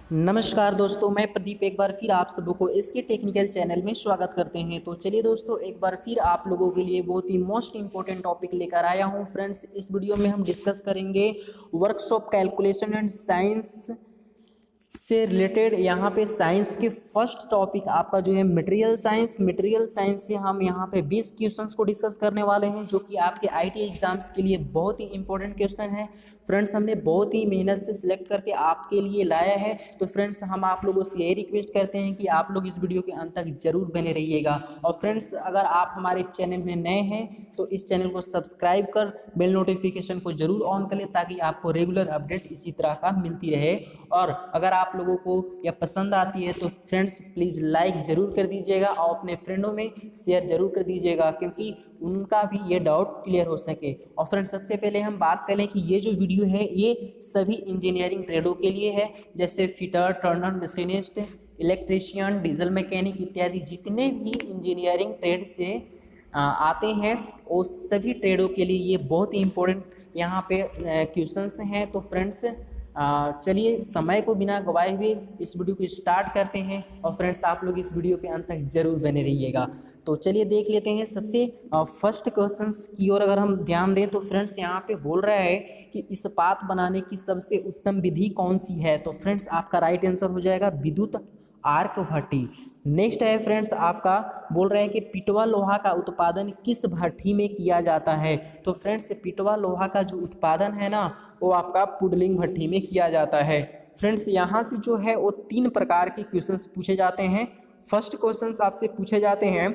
नमस्कार दोस्तों, मैं प्रदीप एक बार फिर आप सबों को इसके टेक्निकल चैनल में स्वागत करते हैं। तो चलिए दोस्तों, एक बार फिर आप लोगों के लिए बहुत ही मोस्ट इंपॉर्टेंट टॉपिक लेकर आया हूं। फ्रेंड्स, इस वीडियो में हम डिस्कस करेंगे वर्कशॉप कैलकुलेशन एंड साइंस से रिलेटेड। यहाँ पे साइंस के फर्स्ट टॉपिक आपका जो है मटेरियल साइंस से हम यहाँ पे 20 क्वेश्चंस को डिस्कस करने वाले हैं, जो कि आपके आईटी एग्जाम्स के लिए बहुत ही इंपॉर्टेंट क्वेश्चन है। फ्रेंड्स, हमने बहुत ही मेहनत से सिलेक्ट करके आपके लिए लाया है। तो फ्रेंड्स, हम आप लोगों से यही रिक्वेस्ट करते हैं कि आप लोग इस वीडियो के अंत तक जरूर बने रहिएगा। और फ्रेंड्स, अगर आप हमारे चैनल में नए हैं तो इस चैनल को सब्सक्राइब कर बेल नोटिफिकेशन को जरूर ऑन कर लें, ताकि आपको रेगुलर अपडेट इसी तरह का मिलती रहे। और अगर आप लोगों को यह पसंद आती है तो फ्रेंड्स प्लीज़ लाइक ज़रूर कर दीजिएगा और अपने फ्रेंडों में शेयर ज़रूर कर दीजिएगा, क्योंकि उनका भी ये डाउट क्लियर हो सके। और फ्रेंड्स, सबसे पहले हम बात करें कि ये जो वीडियो है ये सभी इंजीनियरिंग ट्रेडों के लिए है, जैसे fitter, Turner, machinist, electrician, diesel mechanic इत्यादि जितने भी इंजीनियरिंग ट्रेड से आते हैं वो सभी ट्रेडों के लिए ये बहुत ही इम्पोर्टेंट यहाँ पे क्वेश्चंस हैं। तो फ्रेंड्स, चलिए समय को बिना गवाए हुए इस वीडियो को स्टार्ट करते हैं। और फ्रेंड्स, आप लोग इस वीडियो के अंत तक जरूर बने रहिएगा। तो चलिए देख लेते हैं सबसे फर्स्ट क्वेश्चंस की ओर। अगर हम ध्यान दें तो फ्रेंड्स, यहाँ पे बोल रहा है कि इस्पात बनाने की सबसे उत्तम विधि कौन सी है। तो फ्रेंड्स, आपका राइट आंसर हो जाएगा विद्युत आर्क भट्ठी। नेक्स्ट है फ्रेंड्स, आपका बोल रहे हैं कि पिटवा लोहा का उत्पादन किस भट्ठी में किया जाता है। तो फ्रेंड्स, पिटवा लोहा का जो उत्पादन है ना, वो आपका पुडलिंग भट्ठी में किया जाता है। फ्रेंड्स, यहाँ से जो है वो 3 प्रकार के क्वेश्चंस पूछे जाते हैं। फर्स्ट क्वेश्चंस आपसे पूछे जाते हैं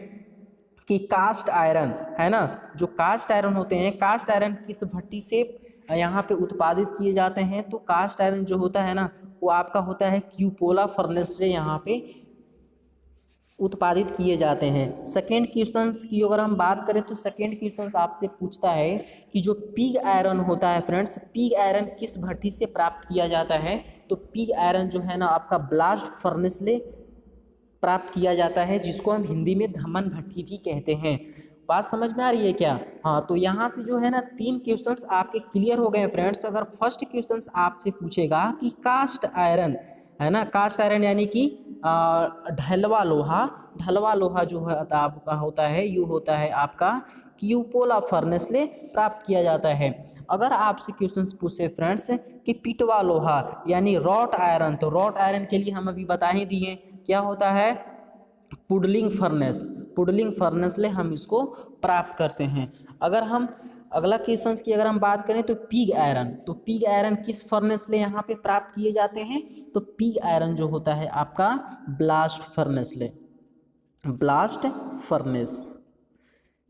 कि कास्ट आयरन है ना, जो कास्ट आयरन होते हैं, कास्ट आयरन किस भट्ठी से यहाँ पे उत्पादित किए जाते हैं। तो कास्ट आयरन जो होता है ना, वो आपका होता है क्यूपोला फर्नेस से यहाँ पे उत्पादित किए जाते हैं। सेकेंड क्वेश्चंस की अगर हम बात करें तो सेकेंड क्वेश्चंस आपसे पूछता है कि जो पिग आयरन होता है, फ्रेंड्स, पिग आयरन किस भट्ठी से प्राप्त किया जाता है। तो पिग आयरन जो है ना, आपका ब्लास्ट फर्नेस से प्राप्त किया जाता है, जिसको हम हिंदी में धमन भट्ठी भी कहते हैं। बात समझ में आ रही है क्या? हाँ, तो यहाँ से जो है ना 3 क्वेश्चंस आपके क्लियर हो गए फ्रेंड्स। अगर फर्स्ट क्वेश्चंस आपसे पूछेगा कि कास्ट आयरन है ना, कास्ट आयरन यानी कि ढलवा लोहा, ढलवा लोहा जो है आपका होता है, यू होता है आपका क्यूपोला फर्नेस से प्राप्त किया जाता है। अगर आपसे क्वेश्चंस पूछे फ्रेंड्स कि पिटवा लोहा यानी रॉट आयरन, तो रॉट आयरन के लिए हम अभी बता ही दिए क्या होता है, पुडलिंग फर्नेस, पुडलिंग फर्नेस ले हम इसको प्राप्त करते हैं। अगर हम अगला क्वेश्चन की अगर हम बात करें तो पिग आयरन, तो पिग आयरन किस फर्नेस ले यहाँ पे प्राप्त किए जाते हैं। तो पिग आयरन जो होता है आपका ब्लास्ट फर्नेस ले, ब्लास्ट फर्नेस।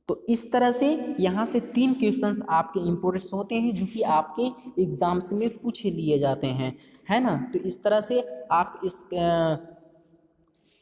तो इस तरह से यहाँ से 3 क्वेश्चंस आपके इंपॉर्टेंट्स होते हैं, जो कि आपके एग्जाम्स में पूछ लिए जाते हैं, है ना। तो इस तरह से आप इस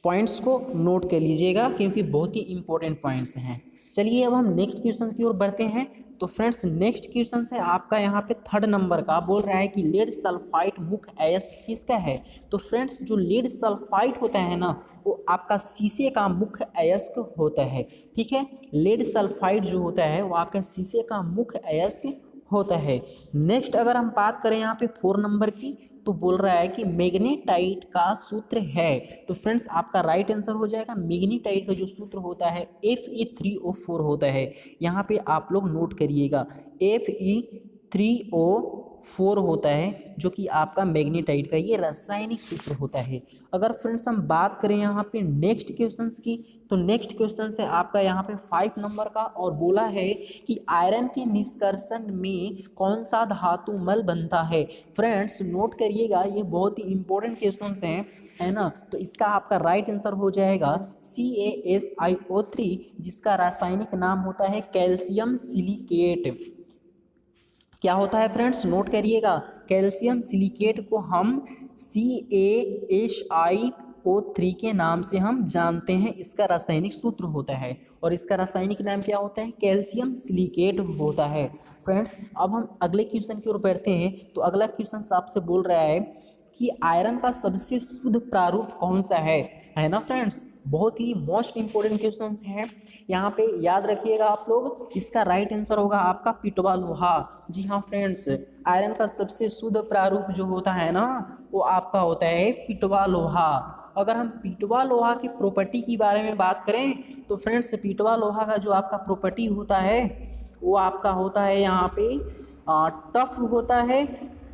पॉइंट्स को नोट कर लीजिएगा, क्योंकि बहुत ही इंपॉर्टेंट पॉइंट्स हैं। चलिए अब हम नेक्स्ट क्वेश्चन की ओर बढ़ते हैं। तो फ्रेंड्स, नेक्स्ट क्वेश्चन है आपका यहाँ पे 3rd नंबर का, बोल रहा है कि लेड सल्फाइड मुख्य अयस्क किसका है। तो फ्रेंड्स, जो लेड सल्फाइड होता है ना, वो आपका शीशे का मुख्य अयस्क होता है। ठीक है, लेड सल्फाइड जो होता है वो आपका शीशे का मुख्य अयस्क होता है। नेक्स्ट अगर हम बात करें यहाँ पे 4 नंबर की, तो बोल रहा है कि मैग्नेटाइट का सूत्र है। तो फ्रेंड्स, आपका राइट आंसर हो जाएगा मैग्नेटाइट का जो सूत्र होता है Fe3O4 होता है। यहाँ पे आप लोग नोट करिएगा, Fe3O4 होता है, जो कि आपका मैग्नेटाइट का ये रासायनिक सूत्र होता है। अगर फ्रेंड्स हम बात करें यहाँ पे नेक्स्ट क्वेश्चंस की, तो नेक्स्ट क्वेश्चन है आपका यहाँ पे 5 नंबर का, और बोला है कि आयरन के निष्कर्षण में कौन सा धातु मल बनता है। फ्रेंड्स, नोट करिएगा, ये बहुत ही इंपॉर्टेंट क्वेश्चन हैं, है ना। तो इसका आपका राइट आंसर हो जाएगा CaSiO3, जिसका रासायनिक नाम होता है कैल्शियम सिलिकेट। क्या होता है फ्रेंड्स, नोट करिएगा, कैल्शियम सिलिकेट को हम CaSiO3 के नाम से हम जानते हैं, इसका रासायनिक सूत्र होता है, और इसका रासायनिक नाम क्या होता है, कैल्शियम सिलिकेट होता है। फ्रेंड्स, अब हम अगले क्वेश्चन की ओर बढ़ते हैं। तो अगला क्वेश्चन आपसे बोल रहा है कि आयरन का सबसे शुद्ध प्रारूप कौन सा है है ना फ्रेंड्स। बहुत ही मोस्ट इंपॉर्टेंट क्वेश्चंस हैं यहाँ पे, याद रखिएगा आप लोग। इसका राइट आंसर होगा आपका पिटवा लोहा। जी हाँ फ्रेंड्स, आयरन का सबसे शुद्ध प्रारूप जो होता है ना, वो आपका होता है पिटवा लोहा। अगर हम पिटवा लोहा की प्रॉपर्टी की बारे में बात करें तो फ्रेंड्स, पिटवा लोहा का जो आपका प्रॉपर्टी होता है वो आपका होता है यहाँ पे टफ होता है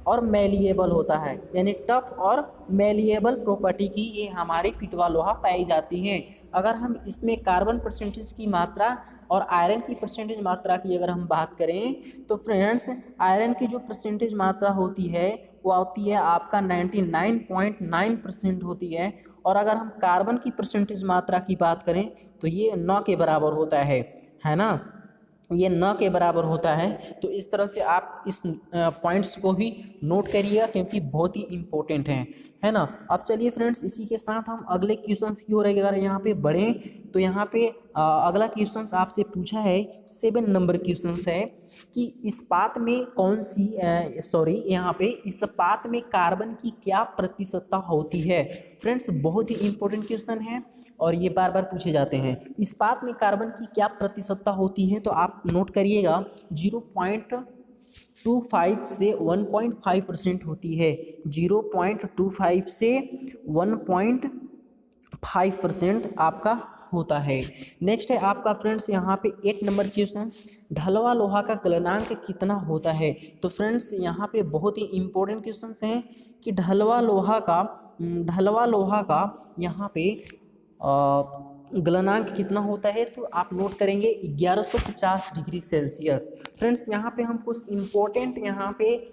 और मेलिएबल होता है, यानी टफ और मेलिएबल प्रॉपर्टी की ये हमारी पिटवा लोहा पाई जाती है। अगर हम इसमें कार्बन परसेंटेज की मात्रा और आयरन की परसेंटेज मात्रा की अगर हम बात करें तो फ्रेंड्स, आयरन की जो परसेंटेज मात्रा होती है वो होती है आपका 99.9% होती है, और अगर हम कार्बन की परसेंटेज मात्रा की बात करें तो ये 9 के बराबर होता है ना, ये 9 के बराबर होता है। तो इस तरह से आप इस पॉइंट्स को भी नोट करिएगा क्योंकि बहुत ही इम्पोर्टेंट है ना। अब चलिए फ्रेंड्स, इसी के साथ हम अगले क्वेश्चंस की ओर अगर यहाँ पे बढ़ें तो यहाँ पे अगला क्वेश्चंस आपसे पूछा है 7 नंबर क्वेश्चंस है कि इस्पात में कौन सी यहाँ पे इस्पात में कार्बन की क्या प्रतिशतता होती है। फ्रेंड्स, बहुत ही इंपॉर्टेंट क्वेश्चन है और ये बार बार पूछे जाते हैं। इस्पात में कार्बन की क्या प्रतिशतता होती है, तो आप नोट करिएगा 0.25 से 1.5% होती है। 0.25 से 1.5% आपका होता है। नेक्स्ट है आपका फ्रेंड्स यहाँ पे 8 नंबर क्वेश्चंस, ढलवा लोहा का गलनांक कितना होता है। तो फ्रेंड्स, यहाँ पे बहुत ही इंपॉर्टेंट क्वेश्चंस हैं कि ढलवा लोहा का यहाँ पे गलनांक कितना होता है, तो आप नोट करेंगे 1150 डिग्री सेल्सियस। फ्रेंड्स, यहाँ पे हम कुछ इम्पोर्टेंट यहाँ पे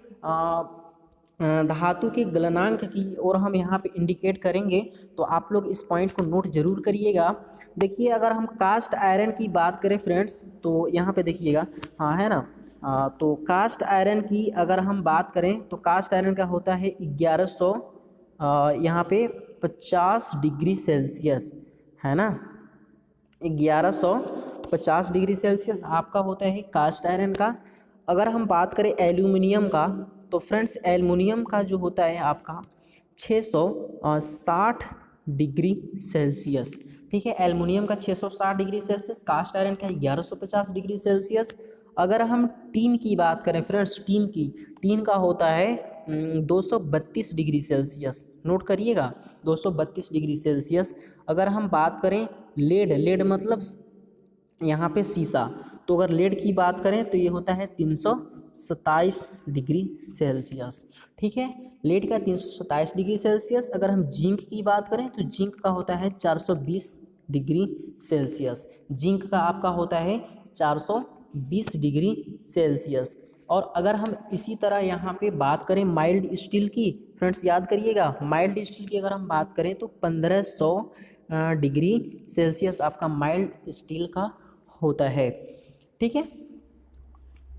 धातु के गलनांक की और हम यहाँ पे इंडिकेट करेंगे, तो आप लोग इस पॉइंट को नोट जरूर करिएगा। देखिए, अगर हम कास्ट आयरन की बात करें फ्रेंड्स, तो यहाँ पे देखिएगा, हाँ है ना, तो कास्ट आयरन की अगर हम बात करें तो कास्ट आयरन का होता है 1100 यहाँ पे 50 डिग्री सेल्सियस, है ना। 1150 डिग्री सेल्सियस आपका होता है कास्ट आयरन का। अगर हम बात करें एल्यूमिनियम का, तो फ्रेंड्स, एल्युमिनियम का जो होता है आपका 660 डिग्री सेल्सियस। ठीक है, एल्युमिनियम का 660 डिग्री सेल्सियस, कास्ट आयरन का 1150 डिग्री सेल्सियस। अगर हम टीन की बात करें फ्रेंड्स, टीन का होता है 232 डिग्री सेल्सियस। नोट करिएगा 232 डिग्री सेल्सियस। अगर हम बात करें लेड मतलब यहाँ पे शीशा, तो अगर लेड की बात करें तो ये होता है 327 डिग्री सेल्सियस। ठीक है, लेड का 327 डिग्री सेल्सियस। अगर हम जिंक की बात करें तो जिंक का होता है 420 डिग्री सेल्सियस। जिंक का आपका होता है 420 डिग्री सेल्सियस। और अगर हम इसी तरह यहाँ पे बात करें माइल्ड स्टील की, फ्रेंड्स याद करिएगा, माइल्ड स्टील की अगर हम बात करें तो 1500 डिग्री सेल्सियस आपका माइल्ड स्टील का होता है। ठीक है,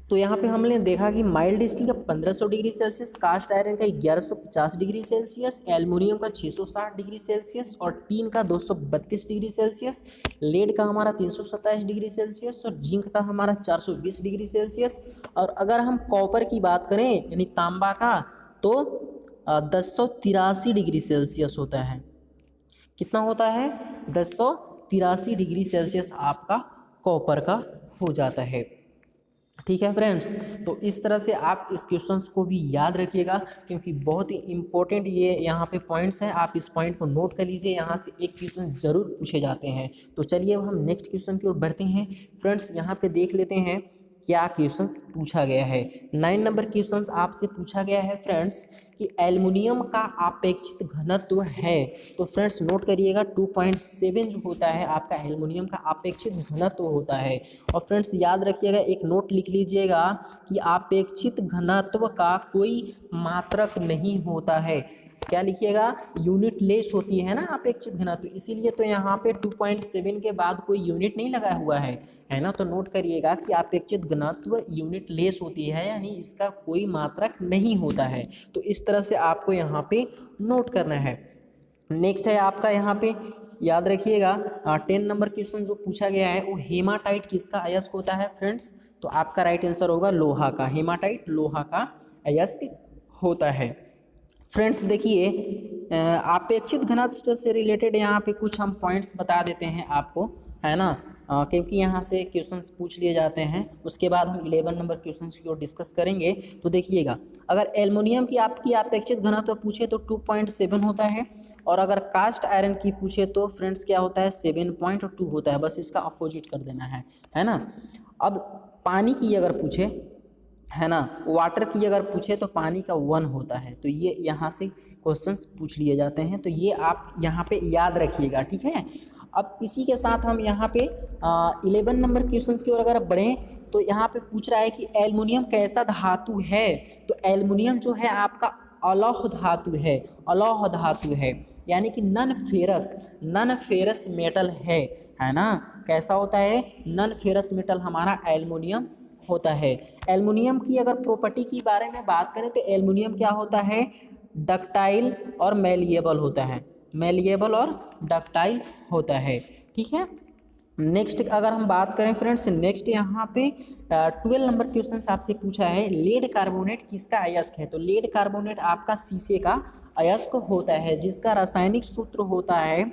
तो यहाँ पे हमने देखा कि माइल्ड स्टील का 1500 डिग्री सेल्सियस, कास्ट आयरन का 1150 डिग्री सेल्सियस, एल्युमिनियम का 660 डिग्री सेल्सियस और टीन का 232 डिग्री सेल्सियस, लेड का हमारा 327 डिग्री सेल्सियस और जिंक का हमारा 420 डिग्री सेल्सियस। और अगर हम कॉपर की बात करें यानी तांबा का, तो 1083 डिग्री सेल्सियस होता है। कितना होता है? 1083 डिग्री सेल्सियस आपका कॉपर का हो जाता है। ठीक है फ्रेंड्स, तो इस तरह से आप इस क्वेश्चंस को भी याद रखिएगा क्योंकि बहुत ही इंपॉर्टेंट ये यहाँ पे पॉइंट्स हैं। आप इस पॉइंट को नोट कर लीजिए, यहाँ से एक क्वेश्चन ज़रूर पूछे जाते हैं। तो चलिए अब हम नेक्स्ट क्वेश्चन की ओर बढ़ते हैं। फ्रेंड्स, यहाँ पे देख लेते हैं क्या क्वेश्चंस पूछा गया है। 9 नंबर क्वेश्चंस आपसे पूछा गया है फ्रेंड्स कि एल्युमिनियम का अपेक्षित घनत्व है। तो फ्रेंड्स नोट करिएगा 2.7 जो होता है आपका एल्युमिनियम का अपेक्षित घनत्व होता है। और फ्रेंड्स याद रखिएगा, एक नोट लिख लीजिएगा कि अपेक्षित घनत्व का कोई मात्रक नहीं होता है। क्या लिखिएगा? यूनिट लेस होती है ना अपेक्षित घनत्व, इसीलिए तो यहाँ पे 2.7 के बाद कोई यूनिट नहीं लगा हुआ है ना। तो नोट करिएगा कि अपेक्षित घनत्व यूनिट लेस होती है, यानी इसका कोई मात्रक नहीं होता है। तो इस तरह से आपको यहाँ पे नोट करना है। नेक्स्ट है आपका यहाँ पे याद रखिएगा 10 नंबर क्वेश्चन जो पूछा गया है वो हेमाटाइट किसका अयस्क होता है फ्रेंड्स। तो आपका राइट आंसर होगा लोहा का। हेमाटाइट लोहा का अयस्क होता है। फ्रेंड्स देखिए अपेक्षित घनत्व से रिलेटेड यहाँ पे कुछ हम पॉइंट्स बता देते हैं आपको, है ना, क्योंकि यहाँ से क्वेश्चंस पूछ लिए जाते हैं। उसके बाद हम 11 नंबर क्वेश्चंस की ओर डिस्कस करेंगे। तो देखिएगा, अगर एल्युमिनियम की आपकी अपेक्षित घनत्व पूछे तो 2.7 होता है, और अगर कास्ट आयरन की पूछे तो फ्रेंड्स क्या होता है, 7.2 होता है। बस इसका अपोजिट कर देना है ना। अब पानी की अगर पूछे, है ना, वाटर की अगर पूछे तो पानी का 1 होता है। तो ये यहाँ से क्वेश्चंस पूछ लिए जाते हैं, तो ये आप यहाँ पे याद रखिएगा, ठीक है। अब इसी के साथ हम यहाँ पे 11 नंबर क्वेश्चंस की ओर अगर बढ़ें तो यहाँ पे पूछ रहा है कि एल्युमिनियम कैसा धातु है। तो एल्युमिनियम जो है आपका अलौह धातु है, अलौह धातु है, यानी कि नन फेरस मेटल है ना। कैसा होता है, नन फेरस मेटल हमारा एल्युमिनियम होता है। एल्युमिनियम की अगर प्रॉपर्टी की बारे में बात करें तो एल्युमिनियम क्या होता है, डक्टाइल और मैलिएबल होता है, मैलिएबल और डक्टाइल होता है, ठीक है। नेक्स्ट अगर हम बात करें फ्रेंड्स, नेक्स्ट यहाँ पे 12 नंबर क्वेश्चन आपसे पूछा है, लेड कार्बोनेट किसका अयस्क है। तो लेड कार्बोनेट आपका शीशे का अयस्क होता है, जिसका रासायनिक सूत्र होता है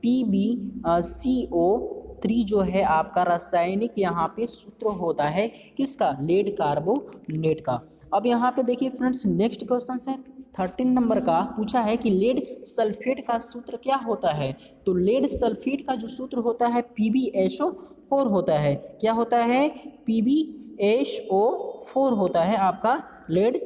PbCO3 जो है आपका रासायनिक यहाँ पे सूत्र होता है किसका, लेड कार्बोनेट का। अब यहाँ पे देखिए फ्रेंड्स, नेक्स्ट क्वेश्चन है 13 नंबर का, पूछा है कि लेड सल्फेट का सूत्र क्या होता है। तो लेड सल्फेट का जो सूत्र होता है PbSO4 होता है। क्या होता है, PbSO4 होता है आपका लेड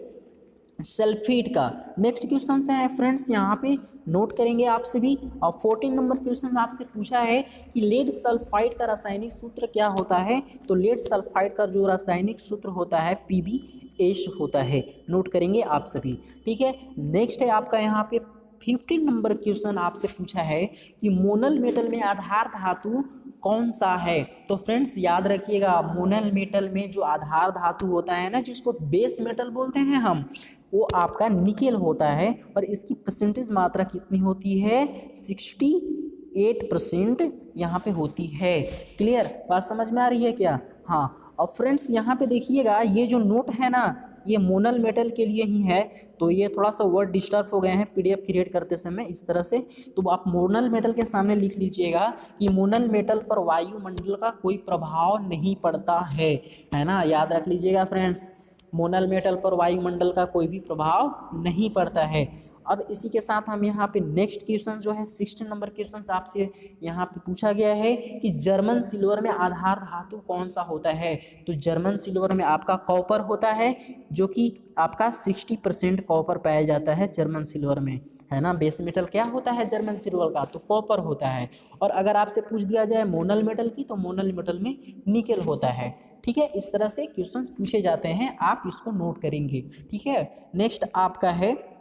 सल्फेट का। नेक्स्ट क्वेश्चन है फ्रेंड्स, यहाँ पे नोट करेंगे आप सभी। और 14 नंबर क्वेश्चन आपसे पूछा है कि लेड सल्फाइड का रासायनिक सूत्र क्या होता है। तो लेड सल्फाइड का जो रासायनिक सूत्र होता है PbS होता है। नोट करेंगे आप सभी, ठीक है। नेक्स्ट है आपका यहाँ पे 15 नंबर क्वेश्चन आपसे पूछा है कि मोनल मेटल में आधार धातु कौन सा है। तो फ्रेंड्स याद रखिएगा, मोनल मेटल में जो आधार धातु होता है ना, जिसको बेस मेटल बोलते हैं हम, वो आपका निकेल होता है। और इसकी परसेंटेज मात्रा कितनी होती है, 68% यहाँ पे होती है। क्लियर, बात समझ में आ रही है क्या। हाँ, और फ्रेंड्स यहाँ पे देखिएगा, ये जो नोट है ना, ये मोनल मेटल के लिए ही है। तो ये थोड़ा सा वर्ड डिस्टर्ब हो गए हैं PDF क्रिएट करते समय इस तरह से। तो आप मोनल मेटल के सामने लिख लीजिएगा कि मोनल मेटल पर वायुमंडल का कोई प्रभाव नहीं पड़ता है ना। याद रख लीजिएगा फ्रेंड्स, मोनल मेटल पर वायुमंडल का कोई भी प्रभाव नहीं पड़ता है। अब इसी के साथ हम यहाँ पे नेक्स्ट क्वेश्चन जो है 16 नंबर क्वेश्चन आपसे यहाँ पे पूछा गया है कि जर्मन सिल्वर में आधार धातु कौन सा होता है। तो जर्मन सिल्वर में आपका कॉपर होता है, जो कि आपका 60% कॉपर पाया जाता है जर्मन सिल्वर में, है ना। बेस मेटल क्या होता है जर्मन सिल्वर का, तो कॉपर होता है। और अगर आपसे पूछ दिया जाए मोनल मेटल की, तो मोनल मेटल में निकेल होता है, ठीक है। इस तरह से क्वेश्चंस पूछे जाते हैं, आप इसको नोट करेंगे, ठीक है। नेक्स्ट आपका है,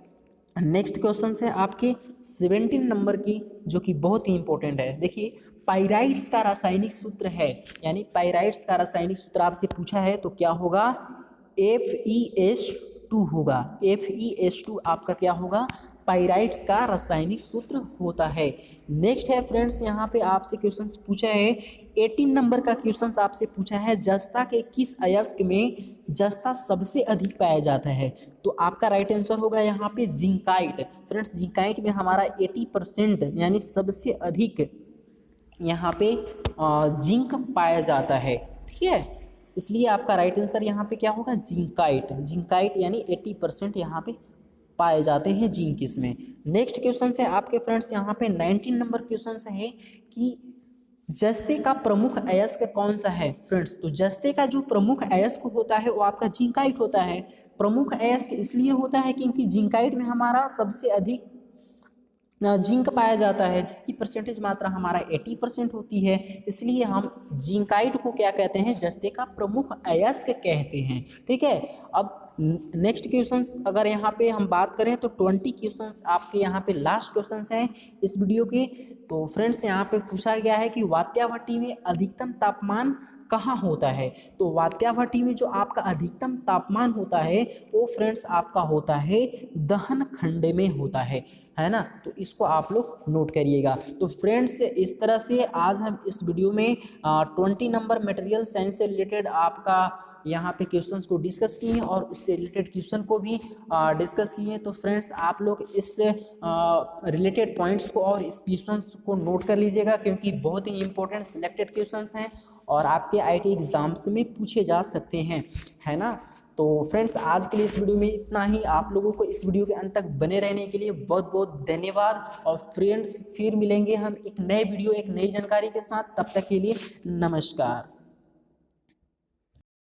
नेक्स्ट क्वेश्चन है आपके 17 नंबर की, जो कि बहुत ही इंपॉर्टेंट है। देखिए, पाइराइट्स का रासायनिक सूत्र है, यानी पाइराइट्स का रासायनिक सूत्र आपसे पूछा है तो क्या होगा, FeS2 होगा। FeS2 आपका क्या होगा, पाइराइट्स का रासायनिक सूत्र होता है। नेक्स्ट है फ्रेंड्स, यहाँ पे आपसे क्वेश्चन पूछा है 18 नंबर का क्वेश्चन आपसे पूछा है, जस्ता के किस अयस्क में जस्ता सबसे अधिक पाया जाता है। तो आपका राइट आंसर होगा यहाँ पे जिंकाइट। फ्रेंड्स, जिंकाइट में हमारा 80% यानी सबसे अधिक यहाँ पे जिंक पाया जाता है, ठीक है। इसलिए आपका राइट आंसर यहाँ पे क्या होगा, जिंकाइट। जिंकाइट यानी 80% यहाँ पे पाए जाते हैं जिंक इसमें। नेक्स्ट क्वेश्चन है आपके फ्रेंड्स, यहाँ पे 19 नंबर क्वेश्चन है कि जस्ते का प्रमुख अयस्क कौन सा है। फ्रेंड्स, तो जस्ते का जो प्रमुख अयस्क होता है वो आपका जिंकाइट होता है। प्रमुख अयस्क इसलिए होता है क्योंकि जिंकाइट में हमारा सबसे अधिक जिंक पाया जाता है, जिसकी परसेंटेज मात्रा हमारा 80% होती है। इसलिए हम जिंकाइट को क्या कहते हैं, जस्ते का प्रमुख अयस्क कहते हैं, ठीक है। अब नेक्स्ट क्वेश्चंस अगर यहाँ पे हम बात करें तो 20 क्वेश्चंस आपके यहाँ पे लास्ट क्वेश्चंस हैं इस वीडियो के। तो फ्रेंड्स यहाँ पे पूछा गया है कि वात्याभट्टी में अधिकतम तापमान कहाँ होता है। तो वात्याभट्टी में जो आपका अधिकतम तापमान होता है वो फ्रेंड्स आपका होता है दहन खंड में होता है ना। तो इसको आप लोग नोट करिएगा। तो फ्रेंड्स इस तरह से आज हम इस वीडियो में 20 नंबर मटेरियल साइंस से रिलेटेड आपका यहाँ पे क्वेश्चंस को डिस्कस किए हैं और उससे रिलेटेड क्वेश्चन को भी डिस्कस किए हैं। तो फ्रेंड्स आप लोग इससे रिलेटेड पॉइंट्स को और इस क्वेश्चंस को नोट कर लीजिएगा, क्योंकि बहुत ही इंपॉर्टेंट सिलेक्टेड क्वेश्चंस हैं और आपके आईटी एग्जाम्स में पूछे जा सकते हैं, है ना। तो फ्रेंड्स आज के लिए इस वीडियो में इतना ही। आप लोगों को इस वीडियो के अंत तक बने रहने के लिए बहुत बहुत धन्यवाद। और फ्रेंड्स फिर मिलेंगे हम एक नए वीडियो एक नई जानकारी के साथ। तब तक के लिए नमस्कार।